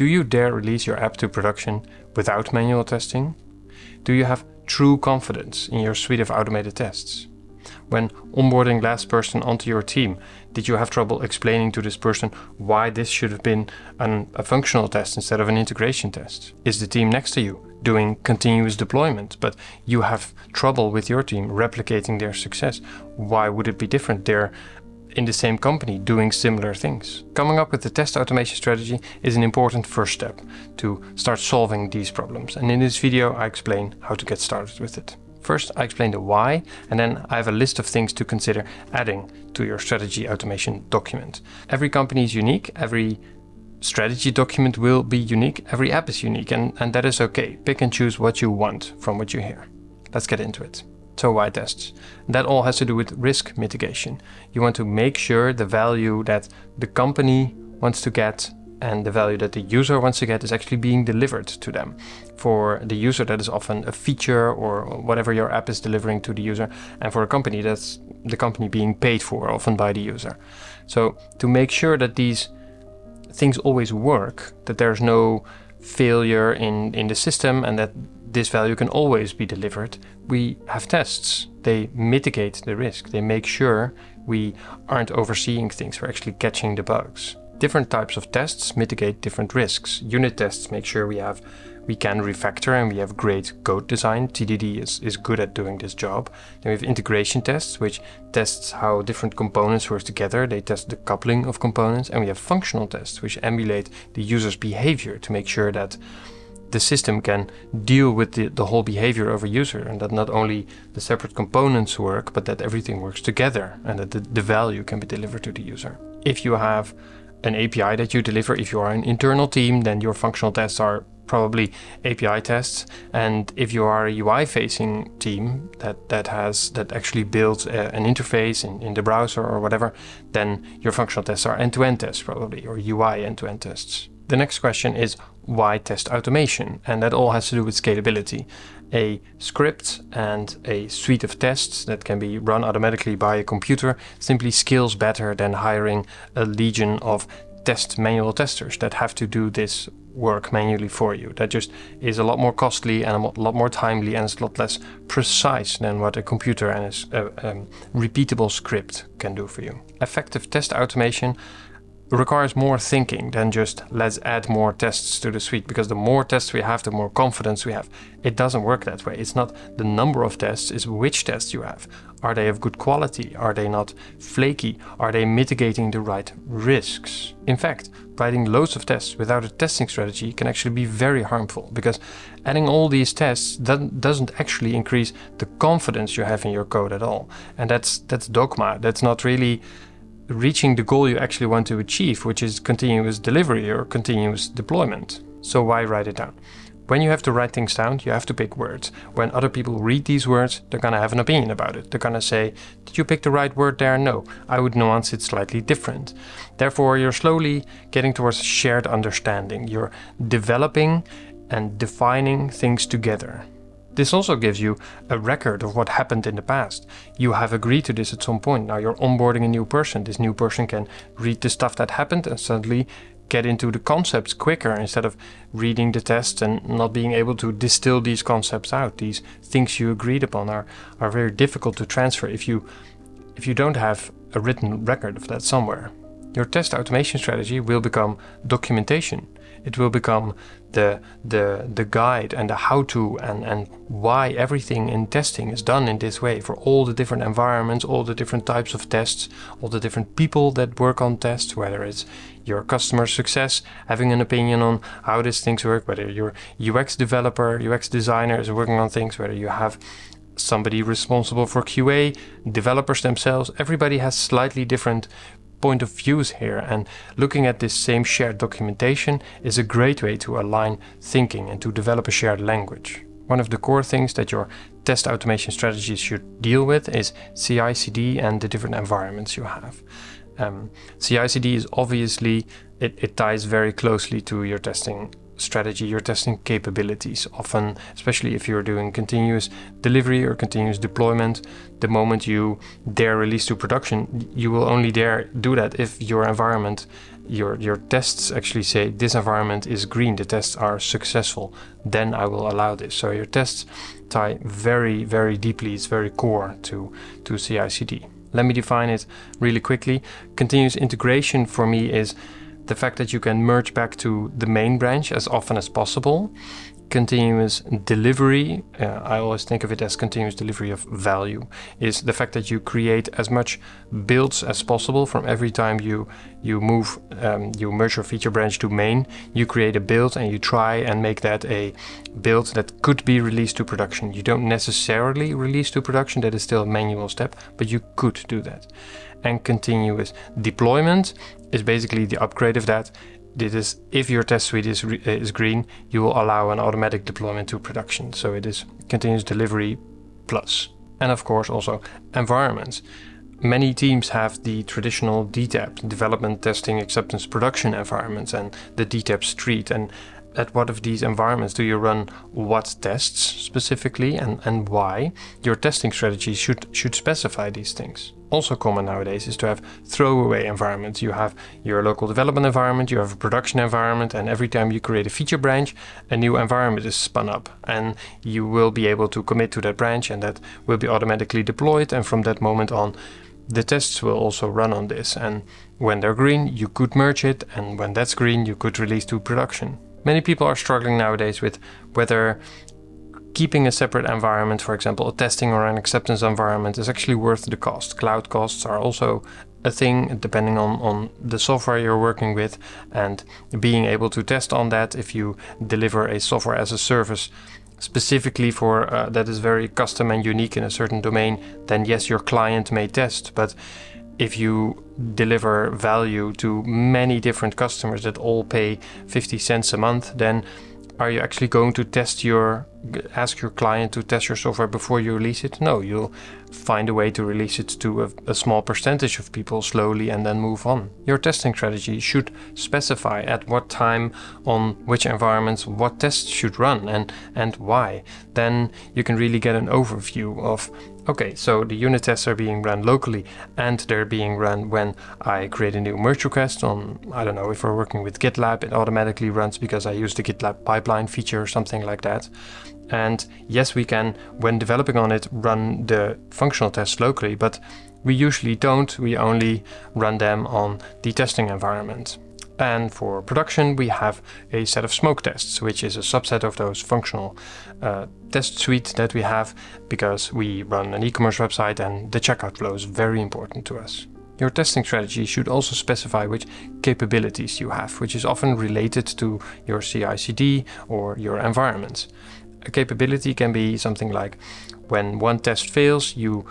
Do you dare release your app to production without manual testing? Do you have true confidence in your suite of automated tests? When onboarding last person onto your team, did you have trouble explaining to this person why this should have been a functional test instead of an integration test? Is the team next to you doing continuous deployment, but you have trouble with your team replicating their success? Why would it be different? They're in the same company doing similar things. Coming up with the test automation strategy is an important first step to start solving these problems. And in this video, I explain how to get started with it. First, I explain the why, and then I have a list of things to consider adding to your strategy automation document. Every company is unique, every strategy document will be unique, every app is unique, and that is okay. Pick and choose what you want from what you hear. Let's get into it. So why tests? That all has to do with risk mitigation. You want to make sure the value that the company wants to get and the value that the user wants to get is actually being delivered to them. For the user, that is often a feature or whatever your app is delivering to the user. And for a company, that's the company being paid for, often by the user. So to make sure that these things always work, that there's no failure in the system and that this value can always be delivered, we have tests. They mitigate the risk. They make sure we aren't overseeing things, we're actually catching the bugs. Different types of tests mitigate different risks. Unit tests make sure we can refactor and we have great code design. TDD is good at doing this job. Then we have integration tests, which tests how different components work together. They test the coupling of components. And we have functional tests, which emulate the user's behavior to make sure that the system can deal with the whole behavior of a user, and that not only the separate components work, but that everything works together and that the value can be delivered to the user. If you have an API that you deliver, if you are an internal team, then your functional tests are probably API tests. And if you are a UI-facing team that actually builds an interface in the browser or whatever, then your functional tests are end-to-end tests probably, or UI end-to-end tests. The next question is why test automation? And that all has to do with scalability. A script and a suite of tests that can be run automatically by a computer simply scales better than hiring a legion of manual testers that have to do this work manually for you. That just is a lot more costly and a lot more timely, and it's a lot less precise than what a computer and a repeatable script can do for you. Effective test automation requires more thinking than just let's add more tests to the suite, because the more tests we have, the more confidence we have. It doesn't work that way. It's not the number of tests, it's which tests you have. Are they of good quality? Are they not flaky? Are they mitigating the right risks? In fact, writing loads of tests without a testing strategy can actually be very harmful, because adding all these tests doesn't actually increase the confidence you have in your code at all. And that's dogma. That's not really reaching the goal you actually want to achieve, which is continuous delivery or continuous deployment. So why write it down? When you have to write things down, you have to pick words. When other people read these words, they're going to have an opinion about it. They're going to say, did you pick the right word there? No, I would nuance it slightly different. Therefore, you're slowly getting towards shared understanding. You're developing and defining things together. This also gives you a record of what happened in the past. You have agreed to this at some point. Now you're onboarding a new person. This new person can read the stuff that happened and suddenly get into the concepts quicker instead of reading the tests and not being able to distill these concepts out. These things you agreed upon are very difficult to transfer if you don't have a written record of that somewhere. Your test automation strategy will become documentation. It will become the guide and the how-to and why everything in testing is done in this way for all the different environments, all the different types of tests, all the different people that work on tests, whether it's your customer success having an opinion on how these things work, whether your UX developer, UX designer is working on things, whether you have somebody responsible for QA, developers themselves. Everybody has slightly different point of views here, and looking at this same shared documentation is a great way to align thinking and to develop a shared language. One of the core things that your test automation strategies should deal with is CI/CD and the different environments you have. CI/CD is obviously, it ties very closely to your testing strategy, your testing capabilities. Often, especially if you're doing continuous delivery or continuous deployment, the moment you dare release to production, you will only dare do that if your environment your tests actually say this environment is green, the tests are successful, then I will allow this. So your tests tie very, very deeply, it's very core to CI/CD. Let me define it really quickly. Continuous integration for me is the fact that you can merge back to the main branch as often as possible. Continuous delivery, I always think of it as continuous delivery of value, is the fact that you create as much builds as possible from every time you move, you merge your feature branch to main, you create a build and you try and make that a build that could be released to production. You don't necessarily release to production, that is still a manual step, but you could do that. And continuous deployment is basically the upgrade of that. It is, if your test suite is green, you will allow an automatic deployment to production. So it is continuous delivery plus. And of course also environments. Many teams have the traditional DTAP, development, testing, acceptance, production environments, and the DTAP street. And at what of these environments do you run what tests specifically and why? Your testing strategy should specify these things. Also common nowadays is to have throwaway environments. You have your local development environment, you have a production environment, and every time you create a feature branch, a new environment is spun up, and you will be able to commit to that branch, and that will be automatically deployed, and from that moment on, the tests will also run on this. And when they're green, you could merge it, and when that's green, you could release to production. Many people are struggling nowadays with whether keeping a separate environment, for example, a testing or an acceptance environment, is actually worth the cost. Cloud costs are also a thing depending on the software you're working with, and being able to test on that if you deliver a software as a service specifically for that is very custom and unique in a certain domain, then yes, your client may test. But if you deliver value to many different customers that all pay 50 cents a month, then are you actually going to ask your client to test your software before you release it? No, you'll find a way to release it to a small percentage of people slowly and then move on. Your testing strategy should specify at what time, on which environments, what tests should run and why. Then you can really get an overview of, okay, so the unit tests are being run locally and they're being run when I create a new merge request on, I don't know, if we're working with GitLab, it automatically runs because I use the GitLab pipeline feature or something like that. And yes, we can, when developing on it, run the functional tests locally, but we usually don't. We only run them on the testing environment. And for production, we have a set of smoke tests, which is a subset of those functional test suite that we have, because we run an e-commerce website and the checkout flow is very important to us. Your testing strategy should also specify which capabilities you have, which is often related to your CI/CD or your environments. A capability can be something like when one test fails, you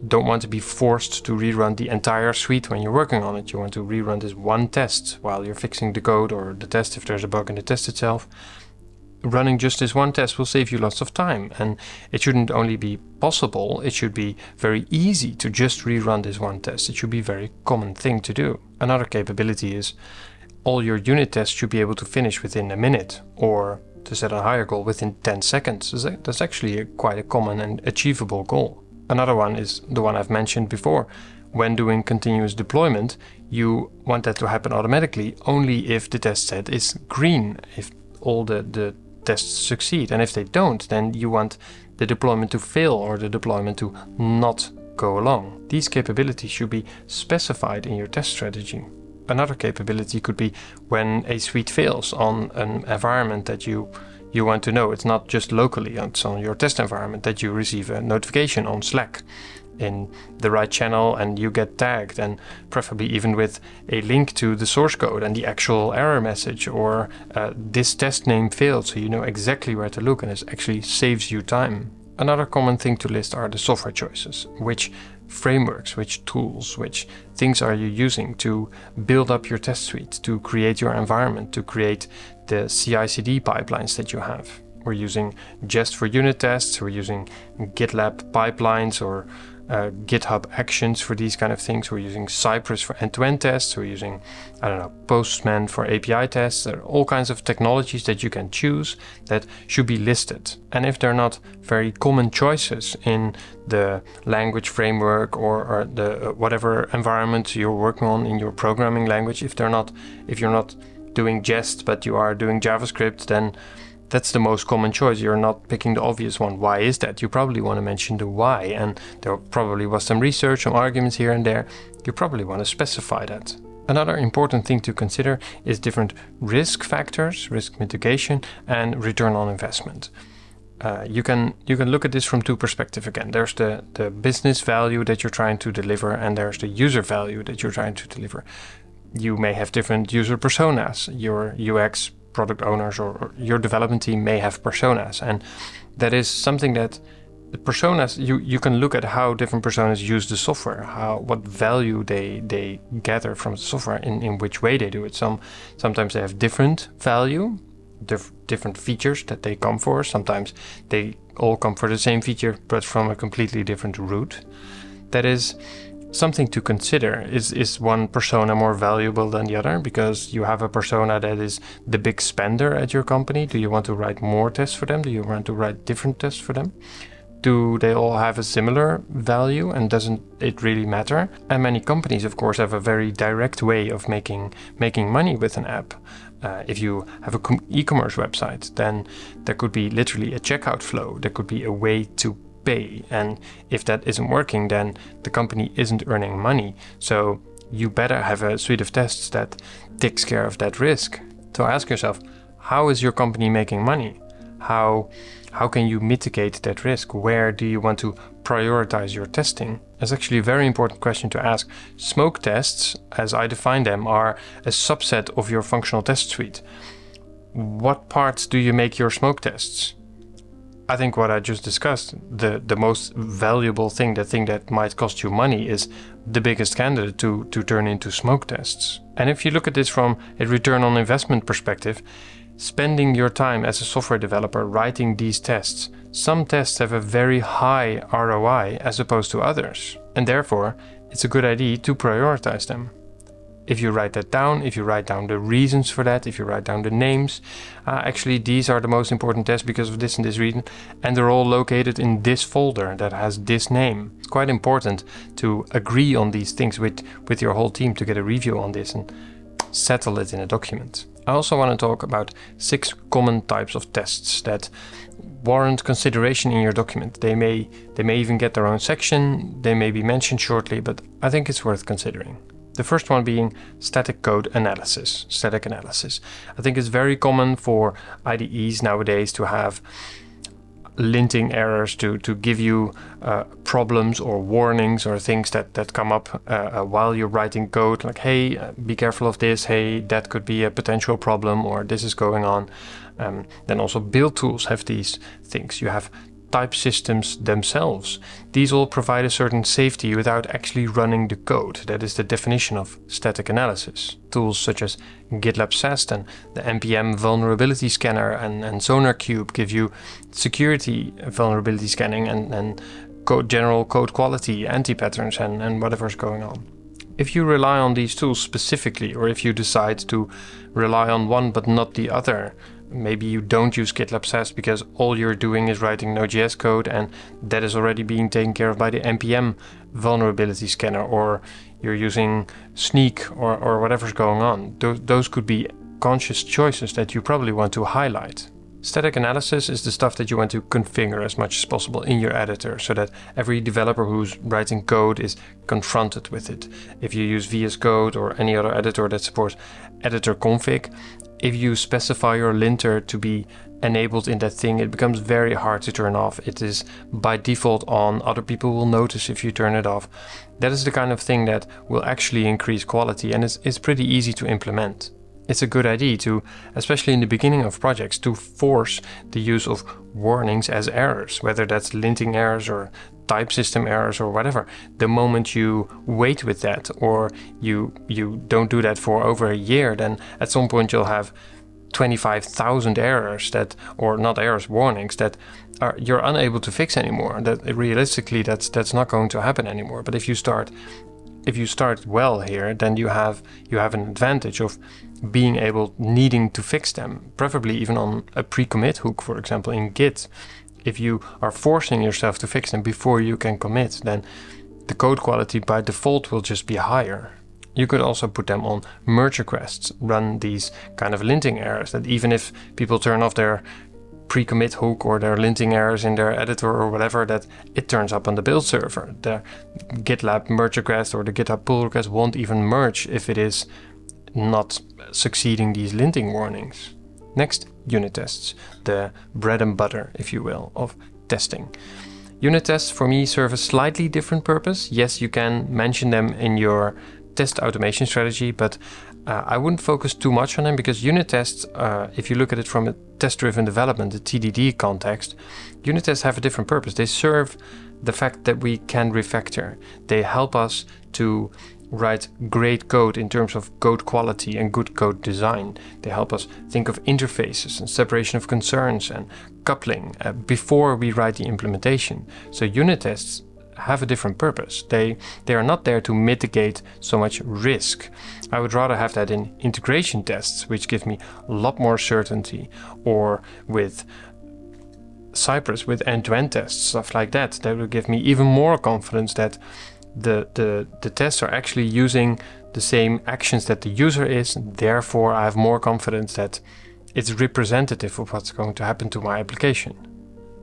don't want to be forced to rerun the entire suite when you're working on it. You want to rerun this one test while you're fixing the code or the test if there's a bug in the test itself. Running just this one test will save you lots of time, and it shouldn't only be possible, it should be very easy to just rerun this one test. It should be a very common thing to do. Another capability is all your unit tests should be able to finish within a minute, or to set a higher goal, within 10 seconds. That's actually quite a common and achievable goal. Another one is the one I've mentioned before. When doing continuous deployment, you want that to happen automatically only if the test set is green, if all the tests succeed. And if they don't, then you want the deployment to fail or the deployment to not go along. These capabilities should be specified in your test strategy. Another capability could be when a suite fails on an environment that you want to know. It's not just locally, it's on your test environment that you receive a notification on Slack in the right channel and you get tagged, and preferably even with a link to the source code and the actual error message, or this test name failed, so you know exactly where to look, and it actually saves you time. Another common thing to list are the software choices. Which frameworks, which tools, which things are you using to build up your test suite, to create your environment, to create the CI/CD pipelines that you have. We're using Jest for unit tests, we're using GitLab pipelines, or GitHub Actions for these kind of things. We're using Cypress for end-to-end tests. We're using, Postman for API tests. There are all kinds of technologies that you can choose that should be listed. And if they're not very common choices in the language framework or the whatever environment you're working on in your programming language, if you're not doing Jest but you are doing JavaScript, then that's the most common choice. You're not picking the obvious one. Why is that? You probably want to mention the why, and there probably was some research, some arguments here and there. You probably want to specify that. Another important thing to consider is different risk factors, risk mitigation, and return on investment. You can look at this from two perspectives again. There's the business value that you're trying to deliver, and there's the user value that you're trying to deliver. You may have different user personas. Your UX product owners or your development team may have personas, and that is something that the personas, you can look at how different personas use the software, what value they gather from the software, in which way they do it. Sometimes they have different value, different features that they come for. Sometimes they all come for the same feature but from a completely different route. That is something to consider. Is one persona more valuable than the other because you have a persona that is the big spender at your company? Do you want to write more tests for them? Do you want to write different tests for them? Do they all have a similar value, and doesn't it really matter? And many companies, of course, have a very direct way of making money with an app. If you have an e-commerce website, then there could be literally a checkout flow. There could be a way to pay, and if that isn't working, then the company isn't earning money. So you better have a suite of tests that takes care of that risk. So ask yourself, how is your company making money? How can you mitigate that risk? Where do you want to prioritize your testing? That's actually a very important question to ask. Smoke tests, as I define them, are a subset of your functional test suite. What parts do you make your smoke tests? I think what I just discussed, the most valuable thing, the thing that might cost you money, is the biggest candidate to turn into smoke tests. And if you look at this from a return on investment perspective, spending your time as a software developer writing these tests, some tests have a very high ROI as opposed to others. And therefore, it's a good idea to prioritize them. If you write that down, if you write down the reasons for that, if you write down the names, actually these are the most important tests because of this and this reason, and they're all located in this folder that has this name. It's quite important to agree on these things with your whole team to get a review on this and settle it in a document. I also want to talk about 6 common types of tests that warrant consideration in your document. They may even get their own section, they may be mentioned shortly, but I think it's worth considering. The first one being static code analysis, static analysis. I think it's very common for IDEs nowadays to have linting errors to give you problems or warnings or things that come up while you're writing code, like, hey, be careful of this, hey, that could be a potential problem, or this is going on. Then also build tools have these things. You have type systems themselves. These all provide a certain safety without actually running the code. That is the definition of static analysis. Tools such as GitLab SAST and the NPM vulnerability scanner and SonarQube give you security vulnerability scanning and general code quality, anti-patterns and whatever's going on. If you rely on these tools specifically, or if you decide to rely on one but not the other, maybe you don't use GitLab SAST because all you're doing is writing Node.js code and that is already being taken care of by the NPM vulnerability scanner, or you're using Snyk or whatever's going on. Those could be conscious choices that you probably want to highlight. Static analysis is the stuff that you want to configure as much as possible in your editor so that every developer who's writing code is confronted with it. If you use VS Code or any other editor that supports editor config, if you specify your linter to be enabled in that thing, it becomes very hard to turn off. It is by default on. Other people will notice if you turn it off. That is the kind of thing that will actually increase quality, and it's pretty easy to implement. It's a good idea to, especially in the beginning of projects, to force the use of warnings as errors, whether that's linting errors or type system errors or whatever. The moment you wait with that, or you don't do that for over a year, then at some point you'll have 25,000 errors or not errors, warnings that you're unable to fix anymore. That realistically, that's not going to happen anymore. But if you start well here, then you have an advantage of being needing to fix them, preferably even on a pre-commit hook, for example, in Git. If you are forcing yourself to fix them before you can commit, then the code quality by default will just be higher. You could also put them on merge requests, run these kind of linting errors that even if people turn off their pre-commit hook or their linting errors in their editor or whatever, that it turns up on the build server. The GitLab merge request or the GitHub pull request won't even merge if it is not succeeding these linting warnings. Next, unit tests, the bread and butter, if you will, of testing. Unit tests for me serve a slightly different purpose. Yes, you can mention them in your test automation strategy, but I wouldn't focus too much on them, because unit tests, if you look at it from a test-driven development, the TDD context, unit tests have a different purpose. They serve the fact that we can refactor. They help us to write great code in terms of code quality and good code design. They help us think of interfaces and separation of concerns and coupling before we write the implementation. So unit tests have a different purpose. They are not there to mitigate so much risk. I would rather have that in integration tests, which give me a lot more certainty, or with Cypress with end-to-end tests, stuff like that. That will give me even more confidence that the tests are actually using the same actions that the user is. Therefore, I have more confidence that it's representative of what's going to happen to my application.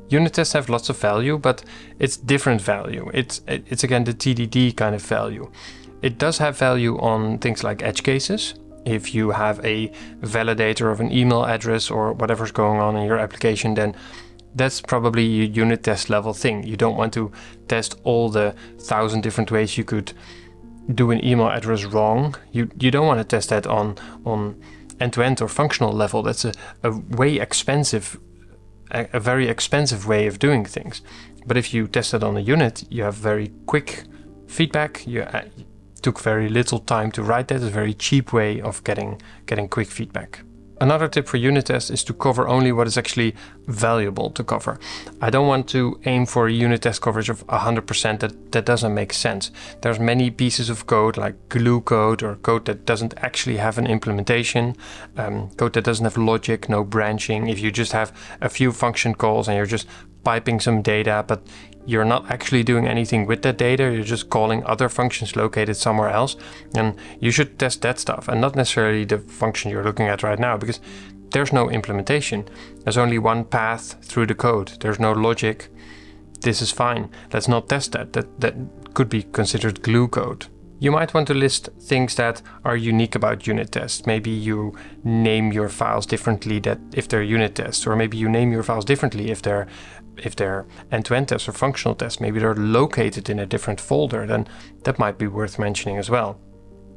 Unit tests have lots of value, but it's different value. It's again the TDD kind of value. It does have value on things like edge cases. If you have a validator of an email address or whatever's going on in your application, then that's probably a unit test level thing. You don't want to test all the 1,000 different ways you could do an email address wrong. You don't want to test that on end-to-end or functional level. That's a way expensive, a very expensive way of doing things. But if you test it on a unit, you have very quick feedback. You took very little time to write that. It's a very cheap way of getting quick feedback. Another tip for unit tests is to cover only what is actually valuable to cover. I don't want to aim for a unit test coverage of 100%. That doesn't make sense. There's many pieces of code like glue code or code that doesn't actually have an implementation, code that doesn't have logic, no branching. If you just have a few function calls and you're just piping some data, but you're not actually doing anything with that data, you're just calling other functions located somewhere else, and you should test that stuff and not necessarily the function you're looking at right now, because there's no implementation. There's only one path through the code. There's no logic. This is fine. Let's not test that. That could be considered glue code. You might want to list things that are unique about unit tests. Maybe you name your files differently that if they're unit tests, or maybe you name your files differently if they're end-to-end tests or functional tests. Maybe they're located in a different folder, then that might be worth mentioning as well.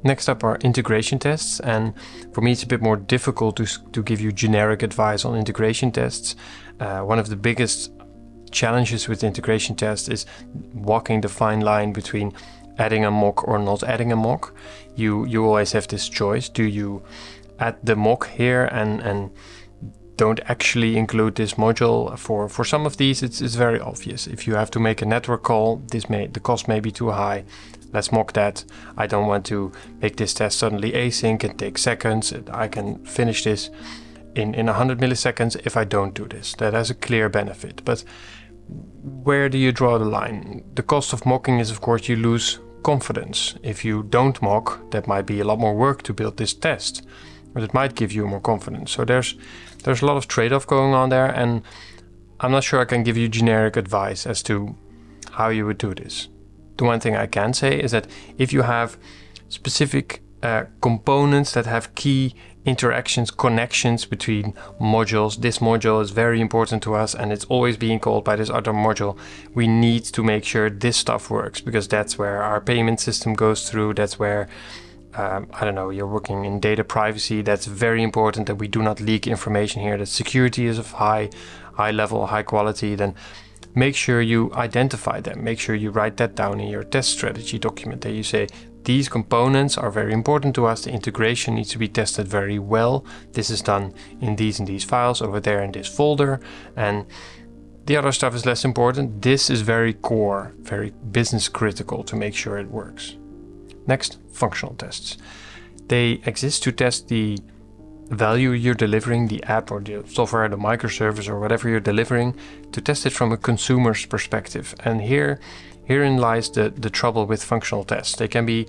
Next up are integration tests, and for me it's a bit more difficult to give you generic advice on integration tests. One of the biggest challenges with integration tests is walking the fine line between adding a mock or not adding a mock. You always have this choice. Do you add the mock here and don't actually include this module? For some of these it's very obvious. If you have to make a network call, the cost may be too high. Let's mock that. I don't want to make this test suddenly async and take seconds. I can finish this in 100 milliseconds if I don't do this. That has a clear benefit. But where do you draw the line? The cost of mocking is, of course, you lose confidence. If you don't mock, that might be a lot more work to build this test, but it might give you more confidence. So there's a lot of trade-off going on there, and I'm not sure I can give you generic advice as to how you would do this. The one thing I can say is that if you have specific components that have key interactions, connections between modules, this module is very important to us and it's always being called by this other module, we need to make sure this stuff works, because that's where our payment system goes through. That's where you're working in data privacy. That's very important that we do not leak information here, that security is of high level, high quality. Then make sure you identify them. Make sure you write that down in your test strategy document, that you say, these components are very important to us. The integration needs to be tested very well. This is done in these and these files over there in this folder. And the other stuff is less important. This is very core, very business critical to make sure it works. Next, functional tests. They exist to test the value you're delivering, the app or the software, the microservice or whatever you're delivering, to test it from a consumer's perspective. And herein lies the trouble with functional tests. They can be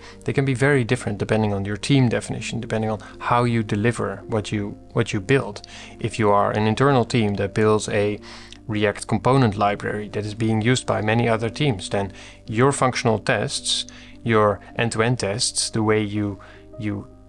very different depending on your team definition, depending on how you deliver what you build. If you are an internal team that builds a React component library that is being used by many other teams, then your functional tests, your end-to-end tests, the way you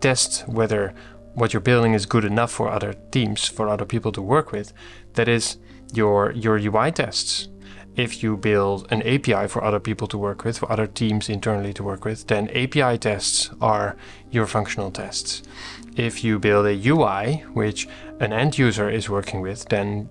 test whether what you're building is good enough for other teams, for other people to work with, that is your UI tests. If you build an API for other people to work with, for other teams internally to work with, then API tests are your functional tests. If you build a UI which an end user is working with, then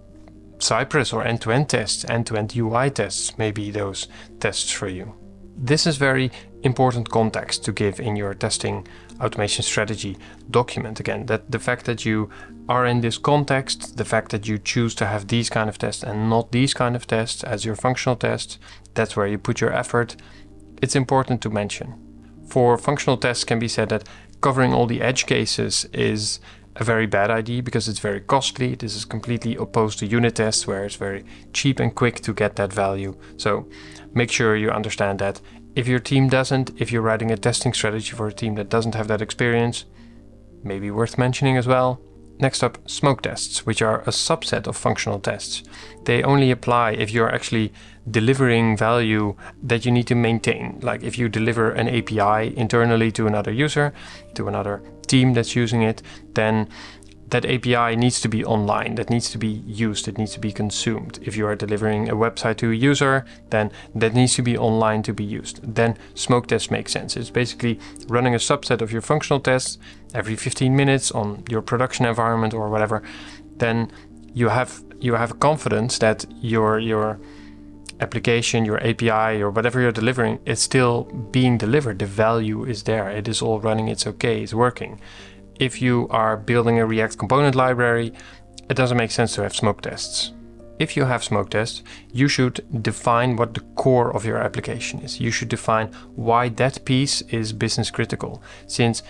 Cypress or end-to-end tests, end-to-end UI tests may be those tests for you. This is very important context to give in your testing automation strategy document. Again, that the fact that you are in this context, the fact that you choose to have these kind of tests and not these kind of tests as your functional tests, that's where you put your effort. It's important to mention. For functional tests, can be said that covering all the edge cases is a very bad idea because it's very costly. This is completely opposed to unit tests, where it's very cheap and quick to get that value. So make sure you understand that. If your team doesn't, if you're writing a testing strategy for a team that doesn't have that experience, maybe worth mentioning as well. Next up, smoke tests, which are a subset of functional tests. They only apply if you're actually delivering value that you need to maintain. Like if you deliver an API internally to another user, to another team that's using it, then that API needs to be online, that needs to be used, it needs to be consumed. If you are delivering a website to a user, then that needs to be online to be used. Then smoke tests make sense. It's basically running a subset of your functional tests every 15 minutes on your production environment or whatever. Then you have confidence that your application, your API, or whatever you're delivering is still being delivered. The value is there. It is all running. It's okay. It's working. If you are building a React component library, it doesn't make sense to have smoke tests. If you have smoke tests, you should define what the core of your application is. You should define why that piece is business critical, since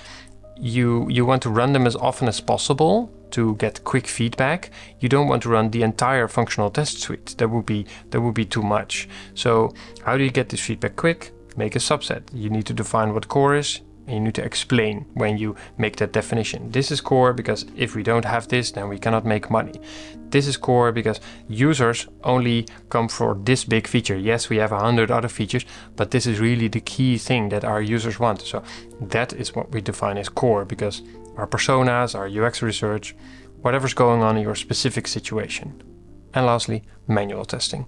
you want to run them as often as possible to get quick feedback. You don't want to run the entire functional test suite. That would be too much. So how do you get this feedback quick? Make a subset. You need to define what core is. And you need to explain when you make that definition. This is core because if we don't have this, then we cannot make money. This is core because users only come for this big feature. Yes, we have 100 other features, but this is really the key thing that our users want. So that is what we define as core, because our personas, our UX research, whatever's going on in your specific situation. And lastly, manual testing.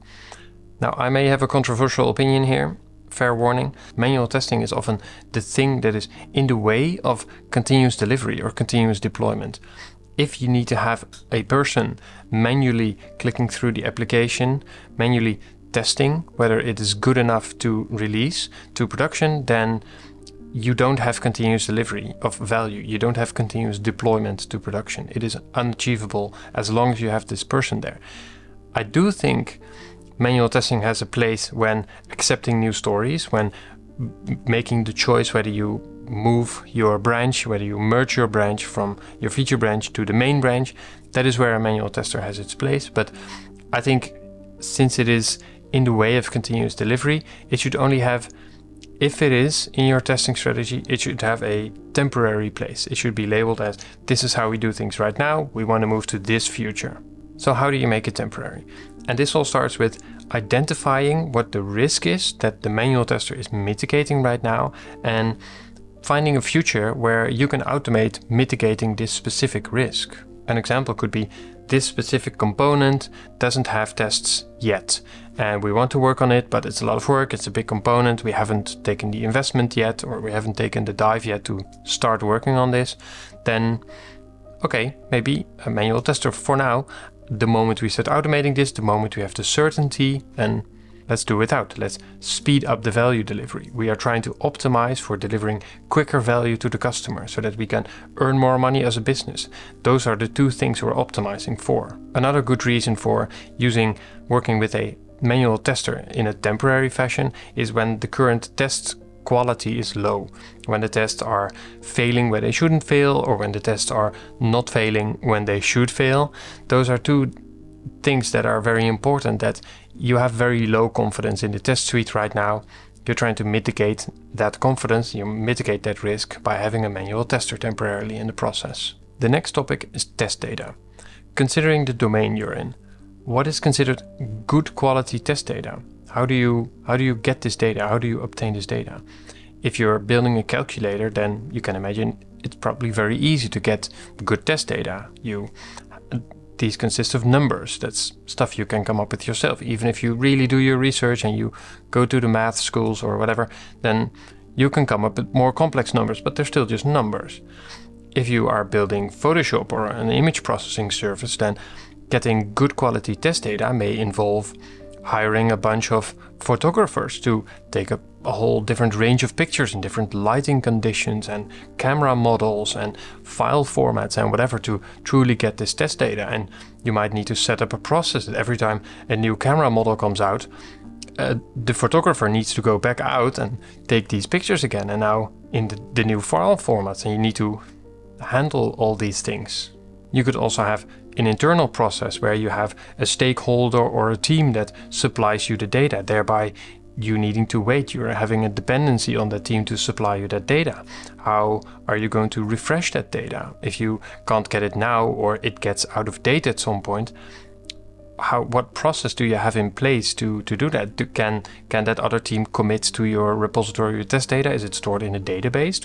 Now, I may have a controversial opinion here. Fair warning, manual testing is often the thing that is in the way of continuous delivery or continuous deployment. If you need to have a person manually clicking through the application, manually testing whether it is good enough to release to production, then you don't have continuous delivery of value. You don't have continuous deployment to production. It is unachievable as long as you have this person there. I do think manual testing has a place when accepting new stories, when making the choice whether you move your branch, whether you merge your branch from your feature branch to the main branch. That is where a manual tester has its place. But I think since it is in the way of continuous delivery, it should only have, if it is in your testing strategy, it should have a temporary place. It should be labeled as, this is how we do things right now. We want to move to this future. So how do you make it temporary? And this all starts with identifying what the risk is that the manual tester is mitigating right now, and finding a future where you can automate mitigating this specific risk. An example could be, this specific component doesn't have tests yet, and we want to work on it, but it's a lot of work, it's a big component, we haven't taken the investment yet, or we haven't taken the dive yet to start working on this. Then, okay, maybe a manual tester for now. The moment we start automating this, the moment we have the certainty, then let's do without. Let's speed up the value delivery. We are trying to optimize for delivering quicker value to the customer so that we can earn more money as a business. Those are the two things we're optimizing for. Another good reason for working with a manual tester in a temporary fashion is when the current test quality is low, when the tests are failing where they shouldn't fail, or when the tests are not failing when they should fail. Those are two things that are very important, that you have very low confidence in the test suite right now. You're trying to mitigate that confidence, you mitigate that risk by having a manual tester temporarily in the process. The next topic is test data. Considering the domain you're in, what is considered good quality test data? How do you get this data? How do you obtain this data? If you're building a calculator, then you can imagine it's probably very easy to get good test data. These consist of numbers. That's stuff you can come up with yourself. Even if you really do your research and you go to the math schools or whatever, then you can come up with more complex numbers, but they're still just numbers. If you are building Photoshop or an image processing service, then getting good quality test data may involve hiring a bunch of photographers to take a whole different range of pictures in different lighting conditions and camera models and file formats and whatever to truly get this test data. And you might need to set up a process that every time a new camera model comes out, the photographer needs to go back out and take these pictures again, and now in the new file formats, and you need to handle all these things. You could also have an internal process where you have a stakeholder or a team that supplies you the data, thereby you needing to wait. You're having a dependency on that team to supply you that data. How are you going to refresh that data? If you can't get it now or it gets out of date at some point, what process do you have in place to do that? Can that other team commit to your repository of test data? Is it stored in a database?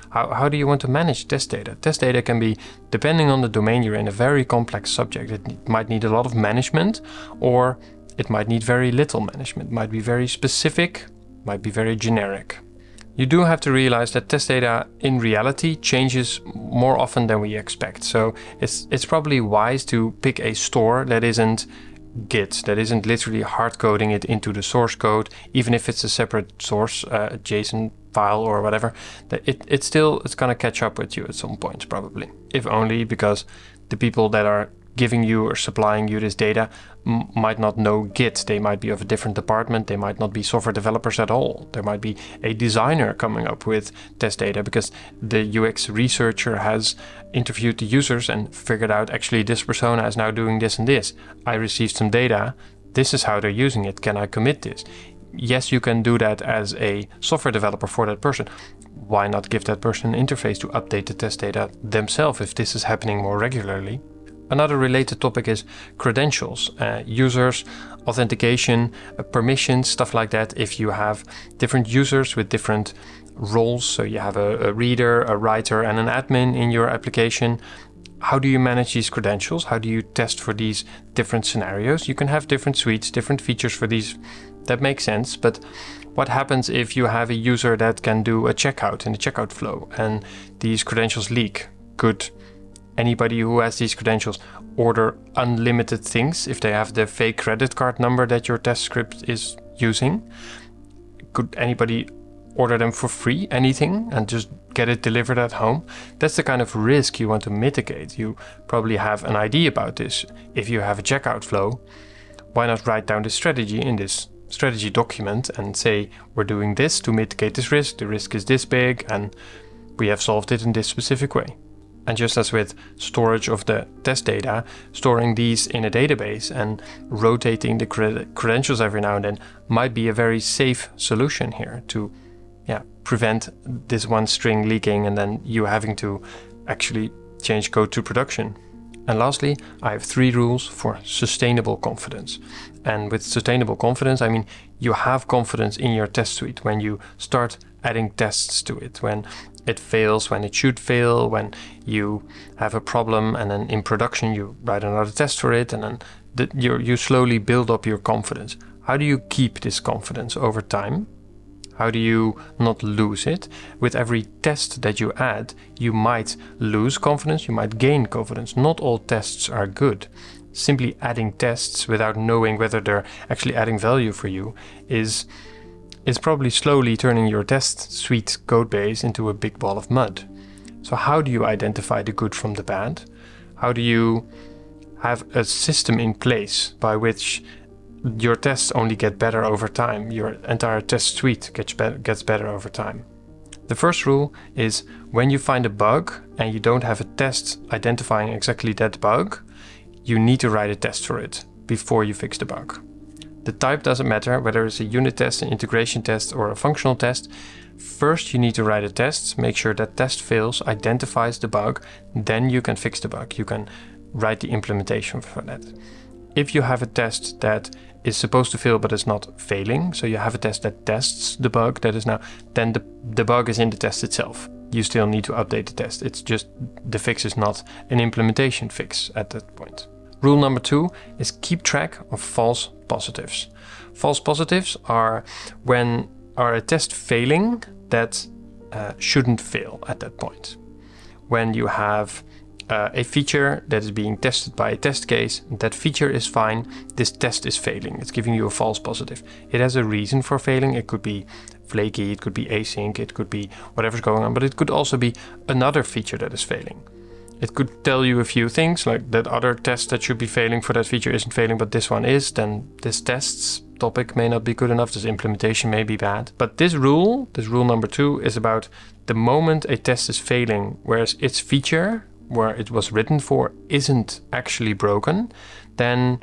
How do you want to manage test data? Test data can be, depending on the domain you're in, a very complex subject. It might need a lot of management, or it might need very little management. It might be very specific, might be very generic. You do have to realize that test data in reality changes more often than we expect. So it's probably wise to pick a store that isn't Git, that isn't literally hard coding it into the source code, even if it's a separate source, JSON file or whatever. That it's going to catch up with you at some point, probably. If only because the people that are giving you or supplying you this data might not know Git. They might be of a different department. They might not be software developers at all. There might be a designer coming up with test data because the UX researcher has interviewed the users and figured out, actually, this persona is now doing this and this. I received some data. This is how they're using it. Can I commit this? Yes, you can do that as a software developer for that person. Why not give that person an interface to update the test data themselves if this is happening more regularly? Another related topic is credentials, users, authentication, permissions, stuff like that. If you have different users with different roles, so you have a reader, a writer, and an admin in your application, how do you manage these credentials? How do you test for these different scenarios? You can have different suites, different features for these. That makes sense, but what happens if you have a user that can do a checkout in the checkout flow and these credentials leak? Could anybody who has these credentials order unlimited things if they have the fake credit card number that your test script is using? Could anybody order them for free, anything, and just get it delivered at home? That's the kind of risk you want to mitigate. You probably have an idea about this. If you have a checkout flow, why not write down the strategy in this strategy document and say, we're doing this to mitigate this risk. The risk is this big, and we have solved it in this specific way. And just as with storage of the test data, storing these in a database and rotating the credentials every now and then might be a very safe solution here to prevent this one string leaking and then you having to actually change code to production. And lastly, I have 3 rules for sustainable confidence. And with sustainable confidence, I mean you have confidence in your test suite when you start adding tests to it, when it fails, when it should fail, when you have a problem and then in production you write another test for it, and then you slowly build up your confidence. How do you keep this confidence over time? How do you not lose it? With every test that you add, you might lose confidence, you might gain confidence. Not all tests are good. Simply adding tests without knowing whether they're actually adding value for you is probably slowly turning your test suite code base into a big ball of mud. So how do you identify the good from the bad? How do you have a system in place by which your tests only get better over time? Your entire test suite gets better over time. The first rule is when you find a bug and you don't have a test identifying exactly that bug, you need to write a test for it before you fix the bug. The type doesn't matter, whether it's a unit test, an integration test, or a functional test. First, you need to write a test, make sure that test fails, identifies the bug, then you can fix the bug. You can write the implementation for that. If you have a test that is supposed to fail but is not failing, so you have a test that tests the bug that is now, then the bug is in the test itself. You still need to update the test. It's just the fix is not an implementation fix at that point. Rule number 2 is keep track of false positives. False positives are when a test failing that shouldn't fail at that point. When you have a feature that is being tested by a test case, that feature is fine, this test is failing. It's giving you a false positive. It has a reason for failing. It could be flaky, it could be async, it could be whatever's going on, but it could also be another feature that is failing. It could tell you a few things, like that other test that should be failing for that feature isn't failing, but this one is, then this test's topic may not be good enough, this implementation may be bad. But this rule number 2, is about the moment a test is failing, whereas its feature, where it was written for, isn't actually broken, then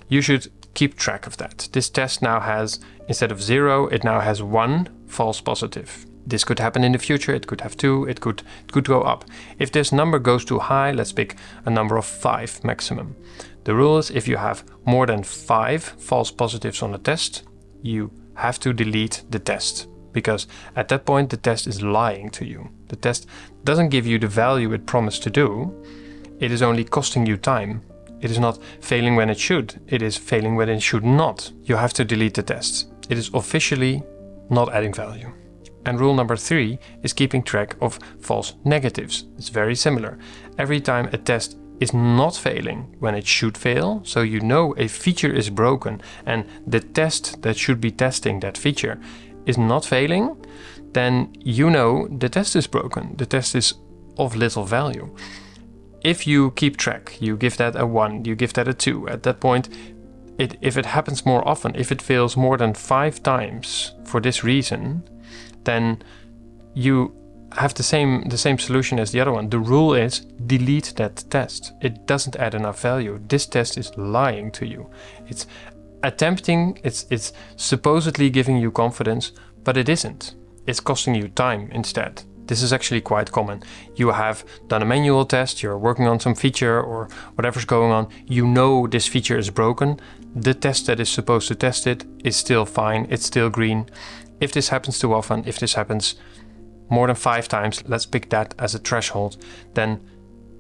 you should keep track of that. This test now has, instead of 0, it now has 1 false positive. This could happen in the future, it could have 2, it could go up. If this number goes too high, let's pick a number of 5 maximum. The rule is if you have more than 5 false positives on a test, you have to delete the test. Because at that point the test is lying to you. The test doesn't give you the value it promised to do, it is only costing you time. It is not failing when it should, it is failing when it should not. You have to delete the test. It is officially not adding value. And rule number 3 is keeping track of false negatives. It's very similar. Every time a test is not failing when it should fail, so you know a feature is broken and the test that should be testing that feature is not failing, then you know the test is broken. The test is of little value. If you keep track, you give that a 1, you give that a 2, at that point, if it happens more often, if it fails more than 5 times for this reason, then you have the same solution as the other one. The rule is delete that test. It doesn't add enough value. This test is lying to you. It's attempting, it's supposedly giving you confidence, but it isn't. It's costing you time instead. This is actually quite common. You have done a manual test, you're working on some feature or whatever's going on, you know this feature is broken, the test that is supposed to test it is still fine, it's still green. If this happens too often, if this happens more than 5 times, let's pick that as a threshold, then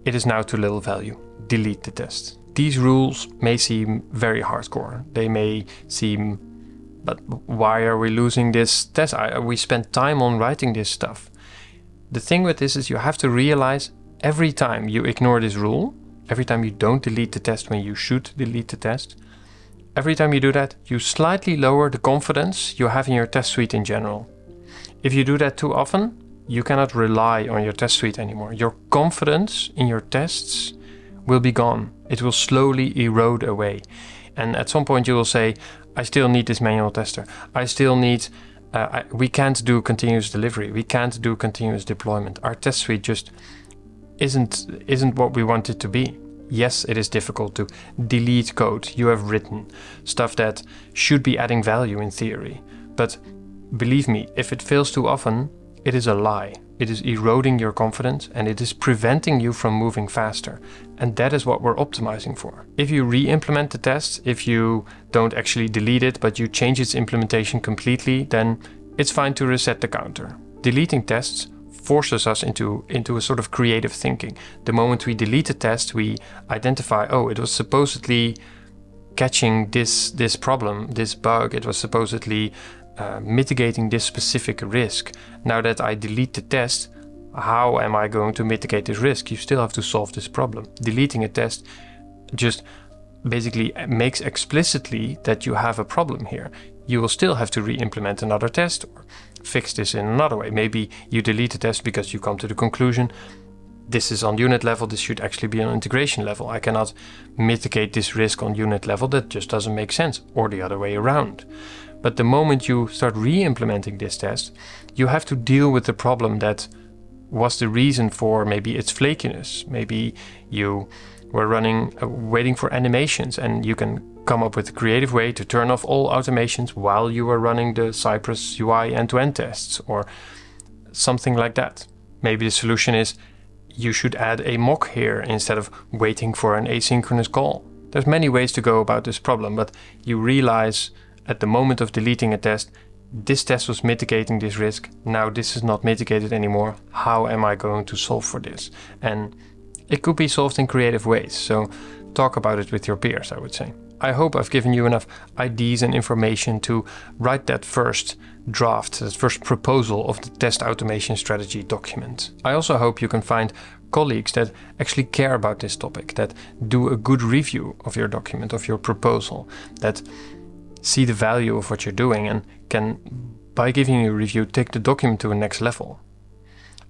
it is now too little value. Delete the test. These rules may seem very hardcore. They may seem, but why are we losing this test? We spent time on writing this stuff. The thing with this is you have to realize every time you ignore this rule, every time you don't delete the test when you should delete the test, every time you do that, you slightly lower the confidence you have in your test suite in general. If you do that too often, you cannot rely on your test suite anymore. Your confidence in your tests will be gone. It will slowly erode away. And at some point you will say, I still need this manual tester. I still need, we can't do continuous delivery. We can't do continuous deployment. Our test suite just isn't what we want it to be. Yes, it is difficult to delete code you have written, stuff that should be adding value in theory. But believe me, if it fails too often, it is a lie. It is eroding your confidence and it is preventing you from moving faster. And that is what we're optimizing for. If you re-implement the test, if you don't actually delete it, but you change its implementation completely, then it's fine to reset the counter. Deleting tests forces us into a sort of creative thinking. The moment we delete a test, we identify, oh, it was supposedly catching this problem, this bug. It was supposedly mitigating this specific risk. Now that I delete the test, how am I going to mitigate this risk? You still have to solve this problem. Deleting a test just basically makes explicitly that you have a problem here. You will still have to re-implement another test or fix this in another way. Maybe you delete the test because you come to the conclusion this is on unit level, this should actually be on integration level. I cannot mitigate this risk on unit level, that just doesn't make sense, or the other way around. But the moment you start re-implementing this test, you have to deal with the problem that was the reason for maybe its flakiness. Maybe you were waiting for animations, and you can come up with a creative way to turn off all automations while you were running the Cypress UI end-to-end tests, or something like that. Maybe the solution is you should add a mock here instead of waiting for an asynchronous call. There's many ways to go about this problem, but you realize at the moment of deleting a test, this test was mitigating this risk, now this is not mitigated anymore. How am I going to solve for this? And it could be solved in creative ways, so talk about it with your peers, I would say. I hope I've given you enough ideas and information to write that first draft, that first proposal of the test automation strategy document. I also hope you can find colleagues that actually care about this topic, that do a good review of your document, of your proposal, that see the value of what you're doing and can, by giving you a review, take the document to a next level.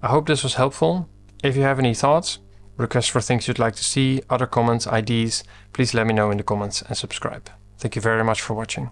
I hope this was helpful. If you have any thoughts, requests for things you'd like to see, other comments, ideas, please let me know in the comments and subscribe. Thank you very much for watching.